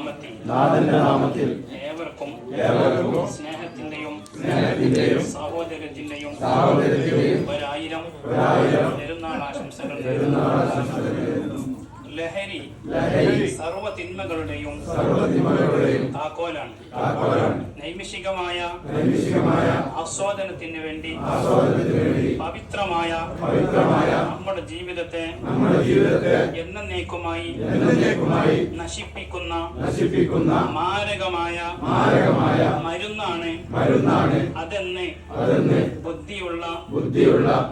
നാമത്തിൽ ഏവർക്കും സ്നേഹത്തിന്റെയും സഹോദരത്തിന്റെയും ഒരായിരം പെരുന്നാൾ ആശംസകൾ. ലഹരി സർവ്വ തിന്മകളുടെയും താക്കോലാണ്. നൈമിഷികമായ ആസ്വാദനത്തിന് വേണ്ടി പവിത്രമായ നമ്മുടെ ജീവിതത്തെ എന്നേക്കുമായി നശിപ്പിക്കുന്ന മാരകമായ മരുന്നാണ് അതെന്ന് ബുദ്ധിയുള്ള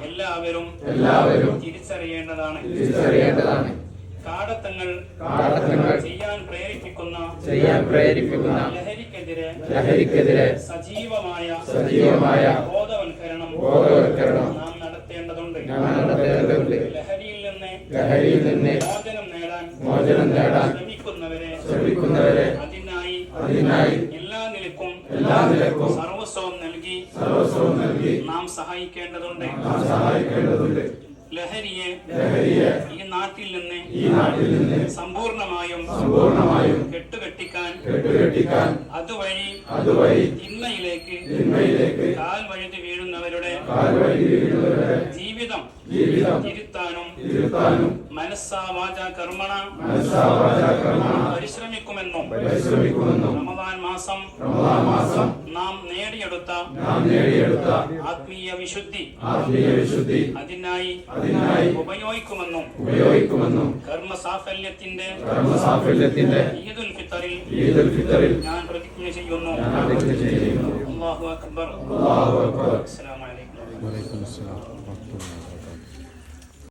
എല്ലാവരും തിരിച്ചറിയേണ്ടതാണ്. കാടത്തങ്ങൾ ചെയ്യാൻ പ്രേരിപ്പിക്കുന്ന ലഹരിക്കെതിരെ സജീവമായ ബോധവൽക്കരണം നാം നടത്തേണ്ടതുണ്ട്. ലഹരിയിൽ നിന്ന് മോചനം നേടാൻ ശ്രമിക്കുന്നവരെ അതിനായി എല്ലാ നിലക്കും സർവസ്വവും നൽകി നാം സഹായിക്കേണ്ടതുണ്ട്. ലഹരിയെ ഈ നാട്ടിൽ നിന്ന് സമ്പൂർണമായും കെട്ടുകെട്ടിക്കാൻ അതുവഴി തിന്മയിലേക്ക് കാൽ വഴുതി വീഴുന്നവരുടെ ജീവിതം തിരുത്താനും മനസ്സാ വാചാ കർമ്മണ പരിശ്രമിക്കുമെന്നും റമദാൻ മാസം നാം നേടിയെടുത്ത ആത്മീയ വിശുദ്ധി അതിനായി ഉപയോഗിക്കുമെന്നും കർമ്മ സാഫല്യത്തിന്റെ ഈദുൽ ഫിത്തറിൽ ഞാൻ പ്രതിജ്ഞ ചെയ്യുന്നു. അല്ലാഹു അക്ബർ. അസ്സലാമു അലൈക്കും.